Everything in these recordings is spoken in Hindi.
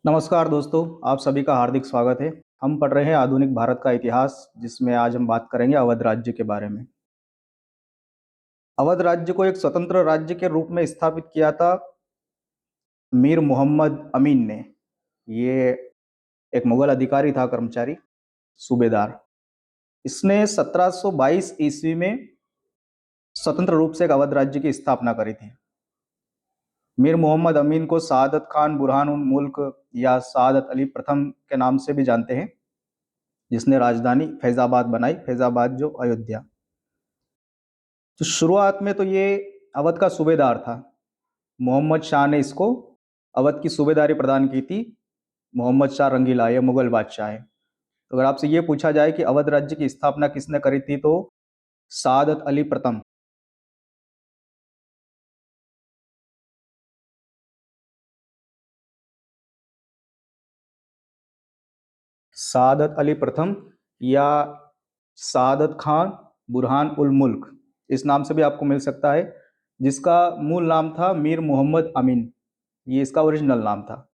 नमस्कार दोस्तों, आप सभी का हार्दिक स्वागत है। हम पढ़ रहे हैं आधुनिक भारत का इतिहास, जिसमें आज हम बात करेंगे अवध राज्य के बारे में। अवध राज्य को एक स्वतंत्र राज्य के रूप में स्थापित किया था मीर मोहम्मद अमीन ने। ये एक मुगल अधिकारी था, कर्मचारी, सूबेदार। इसने 1722 ईस्वी में स्वतंत्र रूप से एक अवध राज्य की स्थापना करी थी। मीर मोहम्मद अमीन को सआदत खान बुरहान उल मुल्क या सआदत अली प्रथम के नाम से भी जानते हैं, जिसने राजधानी फैजाबाद बनाई, फैजाबाद जो अयोध्या। तो शुरुआत में तो ये अवध का सूबेदार था। मोहम्मद शाह ने इसको अवध की सूबेदारी प्रदान की थी। मोहम्मद शाह रंगीला, ये मुगल बादशाह है। तो अगर आपसे ये पूछा जाए कि अवध राज्य की स्थापना किसने करी थी, तो सआदत अली प्रथम। सआदत अली प्रथम या सआदत खान बुरहान उल मुल्क, इस नाम से भी आपको मिल सकता है, जिसका मूल नाम था मीर मोहम्मद अमीन। ये इसका ओरिजिनल नाम था।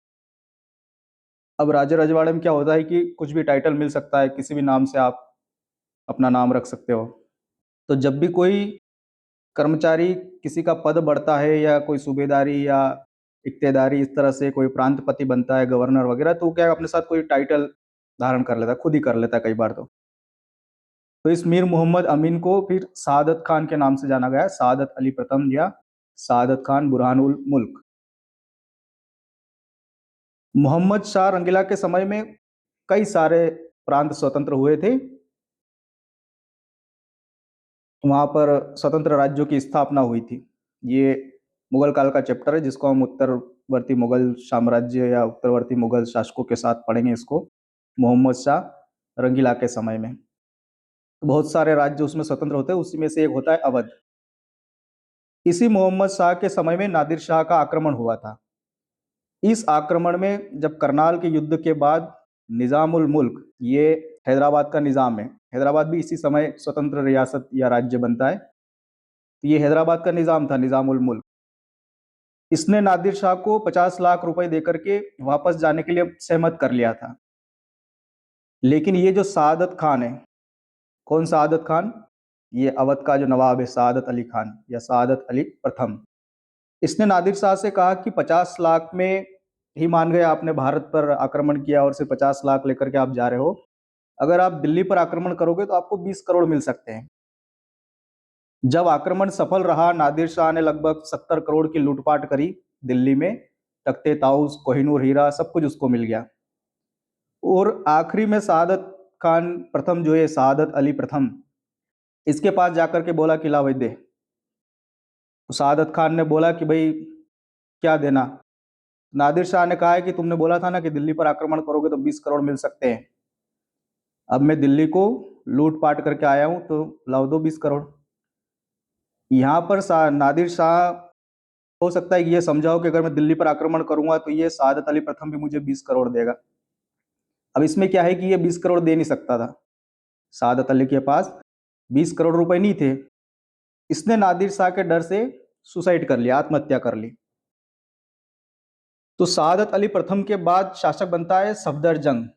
अब राजा रजवाड़े में क्या होता है कि कुछ भी टाइटल मिल सकता है, किसी भी नाम से आप अपना नाम रख सकते हो। तो जब भी कोई कर्मचारी किसी का पद बढ़ता है या कोई सूबेदारी या इक्तेदारी, इस तरह से कोई प्रांतपति बनता है, गवर्नर वगैरह, तो वो क्या अपने साथ कोई टाइटल धारण कर लेता है, खुद ही कर लेता है कई बार। तो इस मीर मोहम्मद अमीन को फिर सआदत खान के नाम से जाना गया, सआदत अली प्रथम या सआदत खान बुरहान उल मुल्क। मोहम्मद शाह रंगीला के समय में कई सारे प्रांत स्वतंत्र हुए थे। वहाँ पर स्वतंत्र राज्यों की स्थापना हुई थी। ये मुगल काल का चैप्टर है, जिसको हम उत्तरवर्ती मुगल साम्राज्य या उत्तरवर्ती मुगल शासकों के साथ पढ़ेंगे इसको, मोहम्मद शाह रंगीला के समय में। तो बहुत सारे राज्य उसमें स्वतंत्र होते हैं, उसी में से एक होता है अवध। इसी मोहम्मद शाह के समय में नादिर शाह का आक्रमण हुआ था। इस आक्रमण में जब करनाल के युद्ध के बाद निजाम उल मुल्क, ये हैदराबाद का निजाम है, हैदराबाद भी इसी समय स्वतंत्र रियासत या राज्य बनता है। तो ये हैदराबाद का निजाम था, निजाम उल मुल्क। इसने नादिर शाह को 50 लाख रुपए देकर के वापस जाने के लिए सहमत कर लिया था। लेकिन ये जो सआदत खान है, कौन सआदत खान? ये अवध का जो नवाब है, सआदत अली खान या सआदत अली प्रथम। इसने नादिर शाह से कहा कि 50 लाख में ही मान गए, आपने भारत पर आक्रमण किया और सिर्फ 50 लाख लेकर के आप जा रहे हो। अगर आप दिल्ली पर आक्रमण करोगे तो आपको 20 करोड़ मिल सकते हैं। जब आक्रमण सफल रहा, नादिर शाह ने लगभग 70 करोड़ की लूटपाट करी दिल्ली में। तख्ते ताउस, कोहिनूर हीरा, सब कुछ उसको मिल गया। और आखिरी में सआदत खान प्रथम जो है, सआदत अली प्रथम, इसके पास जाकर के बोला कि ला भाई दे। तो सआदत खान ने बोला कि भाई क्या देना? नादिर शाह ने कहा है कि तुमने बोला था ना कि दिल्ली पर आक्रमण करोगे तो 20 करोड़ मिल सकते हैं। अब मैं दिल्ली को लूट पाट करके आया हूं, तो लाओ दो 20 करोड़। यहाँ पर नादिर शाह हो सकता है कि ये समझाओ कि अगर मैं दिल्ली पर आक्रमण करूंगा तो ये सआदत अली प्रथम भी मुझे 20 करोड़ देगा। अब इसमें क्या है कि ये 20 करोड़ दे नहीं सकता था। सआदत अली के पास 20 करोड़ रुपए नहीं थे। इसने नादिर शाह के डर से सुसाइड कर लिया, आत्महत्या कर ली। तो सआदत अली प्रथम के बाद शासक बनता है सफदरजंग।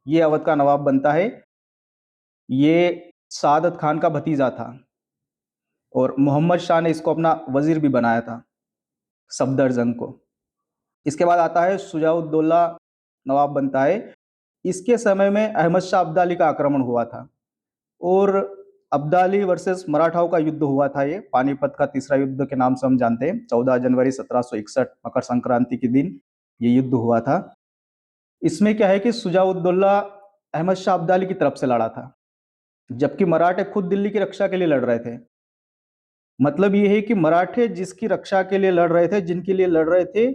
ये अवध का नवाब बनता है। ये सआदत खान का भतीजा था और मोहम्मद शाह ने इसको अपना वजीर भी बनाया था, सफदरजंग को। इसके बाद आता है शुजाउद्दौला, नवाब बनता है। इसके समय में अहमद शाह अब्दाली का आक्रमण हुआ था और अब्दाली वर्सेस मराठाओं का युद्ध हुआ था। ये पानीपत का तीसरा युद्ध के नाम से हम जानते हैं। 14 जनवरी 1761 मकर संक्रांति के दिन ये युद्ध हुआ था। इसमें क्या है कि शुजाउद्दौला अहमद शाह अब्दाली की तरफ से लड़ा था, जबकि मराठे खुद दिल्ली की रक्षा के लिए लड़ रहे थे। मतलब ये है कि मराठे जिसकी रक्षा के लिए लड़ रहे थे, जिनके लिए लड़ रहे थे,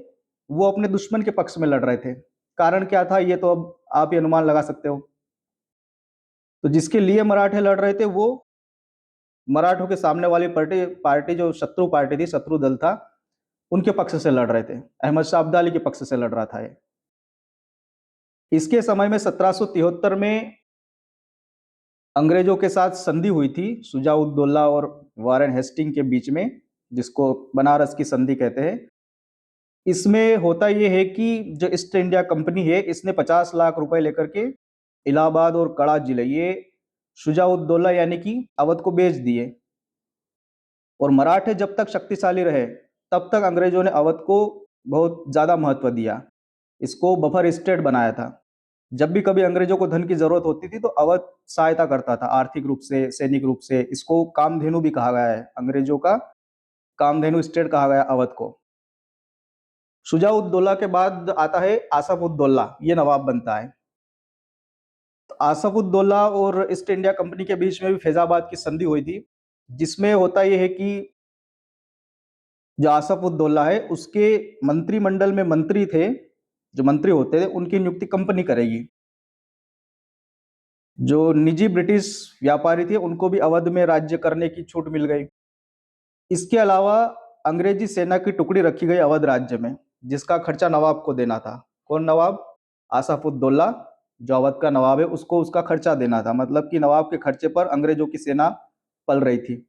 वो अपने दुश्मन के पक्ष में लड़ रहे थे। कारण क्या था, ये तो अब आप ही अनुमान लगा सकते हो। तो जिसके लिए मराठे लड़ रहे थे, वो मराठों के सामने वाली पार्टी पार्टी जो शत्रु पार्टी थी, शत्रु दल था, उनके पक्ष से लड़ रहे थे। अहमद शाह अब्दाली के पक्ष से लड़ रहा था ये। इसके समय में 1773 में अंग्रेजों के साथ संधि हुई थी, शुजाउद्दौला और वारेन हेस्टिंग के बीच में, जिसको बनारस की संधि कहते हैं। इसमें होता ये है कि जो ईस्ट इंडिया कंपनी है, इसने 50 लाख रुपए लेकर के इलाहाबाद और कड़ा जिले ये शुजाउद्दौला यानी कि अवध को बेच दिए। और मराठे जब तक शक्तिशाली रहे, तब तक अंग्रेजों ने अवध को बहुत ज्यादा महत्व दिया, इसको बफर स्टेट बनाया था। जब भी कभी अंग्रेजों को धन की जरूरत होती थी तो अवध सहायता करता था, आर्थिक रूप से, सैनिक रूप से। इसको कामधेनु भी कहा गया है, अंग्रेजों का कामधेनु स्टेट कहा गया अवध को। शुजाउद्दौला के बाद आता है आसफउद्दौला, ये नवाब बनता है। तो आसफउद्दौला और ईस्ट इंडिया कंपनी के बीच में भी फैजाबाद की संधि हुई थी, जिसमें होता यह है कि जो आसफउद्दौला है उसके मंत्रिमंडल में मंत्री थे, जो मंत्री होते थे उनकी नियुक्ति कंपनी करेगी। जो निजी ब्रिटिश व्यापारी थे उनको भी अवध में राज्य करने की छूट मिल गई। इसके अलावा अंग्रेजी सेना की टुकड़ी रखी गई अवध राज्य में, जिसका खर्चा नवाब को देना था। कौन नवाब? आसफउद्दौला, जो अवध का नवाब है, उसको उसका खर्चा देना था। मतलब कि नवाब के खर्चे पर अंग्रेजों की सेना पल रही थी।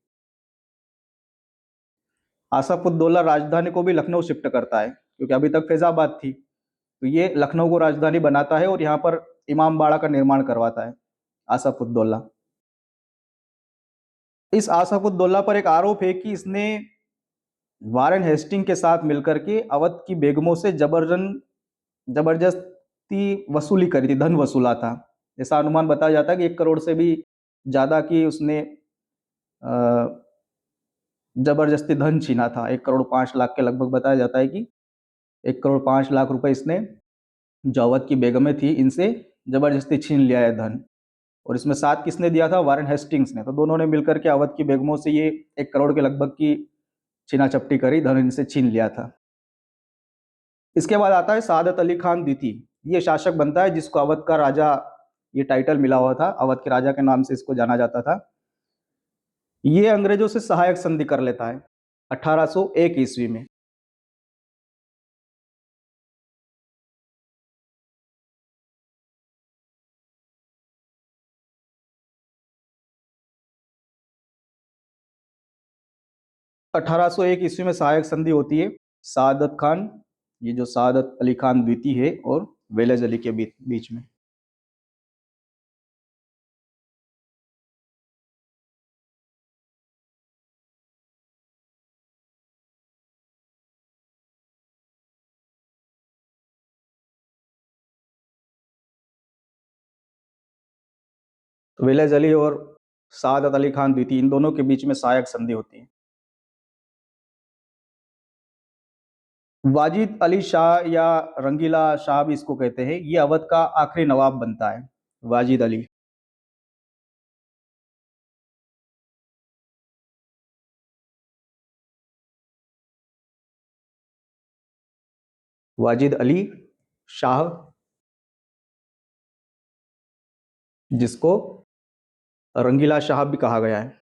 आसफउद्दौला राजधानी को भी लखनऊ शिफ्ट करता है, क्योंकि अभी तक फैजाबाद थी, तो ये लखनऊ को राजधानी बनाता है और यहाँ पर इमामबाड़ा का निर्माण करवाता है आसफउद्दौला। इस आसफउद्दौला पर एक आरोप है कि इसने वारेन हेस्टिंग के साथ मिलकर के अवध की बेगमों से जबरदस्ती वसूली करी थी, धन वसूला था। ऐसा अनुमान बताया जाता है कि 1 करोड़ से भी ज्यादा की उसने जबरदस्ती धन छीना था। 1 करोड़ 5 लाख के लगभग बताया जाता है कि 1 करोड़ 5 लाख रुपए इसने, जो अवध की बेगमें थी, इनसे जबरदस्ती छीन लिया है धन। और इसमें साथ किसने दिया था? वारेन हेस्टिंग्स ने। तो दोनों ने मिलकर के अवध की बेगमों से ये 1 करोड़ के लगभग की छीना चपटी करी, धन इनसे छीन लिया था। इसके बाद आता है सादत अली खान द्वितीय। ये शासक बनता है जिसको अवध का राजा ये टाइटल मिला हुआ था, अवध के राजा के नाम से इसको जाना जाता था। ये अंग्रेजों से सहायक संधि कर लेता है 1801 ईस्वी में। अठारह सौ एक ईस्वी में सहायक संधि होती है सादत खान, ये जो सादत अली खान द्वितीय है, और वेलेज अली के बीच में। तो वेलेज अली और सादत अली खान द्वितीय, इन दोनों के बीच में सहायक संधि होती है। वाजिद अली शाह या रंगीला शाह भी इसको कहते हैं, ये अवध का आखिरी नवाब बनता है, वाजिद अली। वाजिद अली शाह, जिसको रंगीला शाह भी कहा गया है,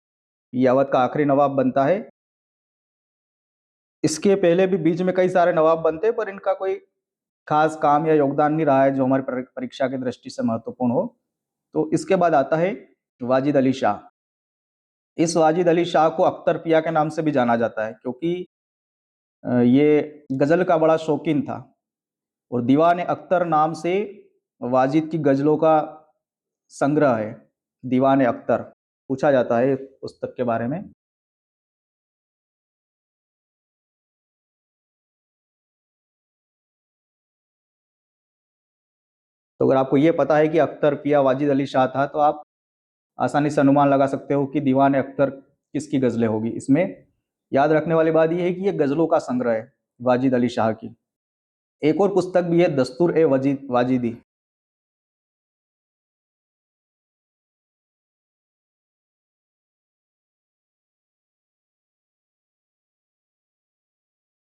ये अवध का आखिरी नवाब बनता है। इसके पहले भी बीच में कई सारे नवाब बनते हैं, पर इनका कोई खास काम या योगदान नहीं रहा है जो हमारी परीक्षा की दृष्टि से महत्वपूर्ण हो। तो इसके बाद आता है वाजिद अली शाह। इस वाजिद अली शाह को अख्तर पिया के नाम से भी जाना जाता है, क्योंकि ये गजल का बड़ा शौकीन था। और दीवान अख्तर नाम से वाजिद की गजलों का संग्रह है, दीवान अख्तर, पूछा जाता है पुस्तक के बारे में। तो अगर आपको ये पता है कि अख्तर पिया वाजिद अली शाह था, तो आप आसानी से अनुमान लगा सकते हो कि दीवान अख्तर किसकी गजलें होगी। इसमें याद रखने वाली बात यह है कि ये गजलों का संग्रह है वाजिद अली शाह की। एक और पुस्तक भी है, दस्तूर ए वाजिदी।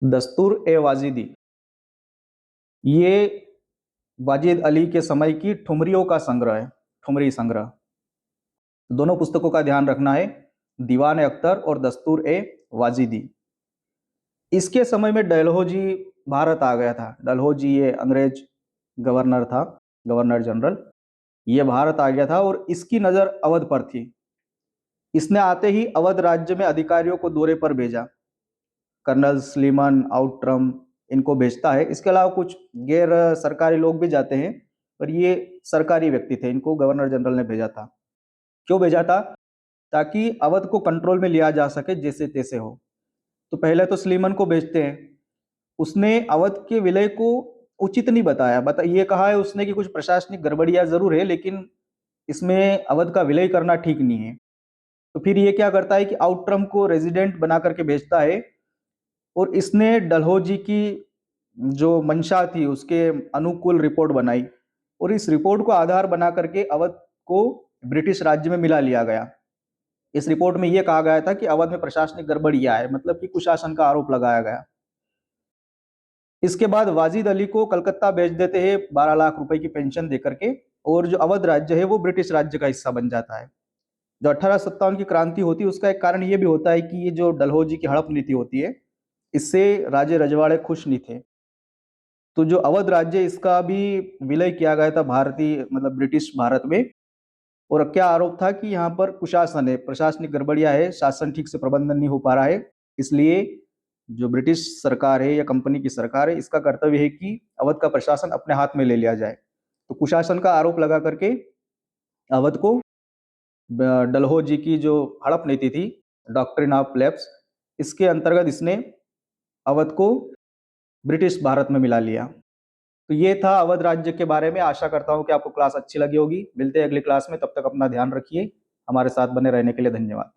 दस्तूर ए वाजिदी, ये वाजिद अली के समय की ठुमरियों का संग्रह है, ठुमरी संग्रह। दोनों पुस्तकों का ध्यान रखना है, दीवान अख्तर और दस्तूर ए वाजिदी। इसके समय में डलहौजी भारत आ गया था। डलहौजी ये अंग्रेज गवर्नर था, गवर्नर जनरल, ये भारत आ गया था और इसकी नजर अवध पर थी। इसने आते ही अवध राज्य में अधिकारियों को दौरे पर भेजा, कर्नल स्लीमन, आउट्रम, इनको भेजता है। इसके अलावा कुछ गैर सरकारी लोग भी जाते हैं, पर ये सरकारी व्यक्ति थे, इनको गवर्नर जनरल ने भेजा था। क्यों भेजा था? ताकि अवध को कंट्रोल में लिया जा सके जैसे तैसे हो। तो पहले तो स्लीमन को भेजते हैं। उसने अवध के विलय को उचित नहीं बताया, ये कहा है उसने कि कुछ प्रशासनिक गड़बड़ियां जरूर है, लेकिन इसमें अवध का विलय करना ठीक नहीं है। तो फिर ये क्या करता है कि आउटरम को रेजिडेंट बना करके भेजता है, और इसने डलहौजी की जो मंशा थी उसके अनुकूल रिपोर्ट बनाई, और इस रिपोर्ट को आधार बना करके अवध को ब्रिटिश राज्य में मिला लिया गया। इस रिपोर्ट में यह कहा गया था कि अवध में प्रशासनिक गड़बड़ियां है, मतलब कि कुशासन का आरोप लगाया गया। इसके बाद वाजिद अली को कलकत्ता भेज देते हैं 12 लाख रुपए की पेंशन देकर के, और जो अवध राज्य है वो ब्रिटिश राज्य का हिस्सा बन जाता है। जो 1857 की क्रांति होती है उसका एक कारण ये भी होता है कि ये जो डलहौजी की हड़प नीति होती है, इससे राजे रजवाड़े खुश नहीं थे। तो जो अवध राज्य इसका भी विलय किया गया था भारतीय मतलब ब्रिटिश भारत में। और क्या आरोप था कि यहाँ पर कुशासन है, प्रशासनिक गड़बड़ियां है, शासन ठीक से प्रबंधन नहीं हो पा रहा है। इसलिए जो ब्रिटिश सरकार है या कंपनी की सरकार है, इसका कर्तव्य है कि अवध का प्रशासन अपने हाथ में ले लिया जाए। तो कुशासन का आरोप लगा करके अवध को डलहौजी की जो हड़प नीति थी, डॉक्ट्रिन ऑफ लैप्स, इसके अंतर्गत इसने अवध को ब्रिटिश भारत में मिला लिया। तो ये था अवध राज्य के बारे में। आशा करता हूँ कि आपको क्लास अच्छी लगी होगी। मिलते हैं अगली क्लास में, तब तक अपना ध्यान रखिए। हमारे साथ बने रहने के लिए धन्यवाद।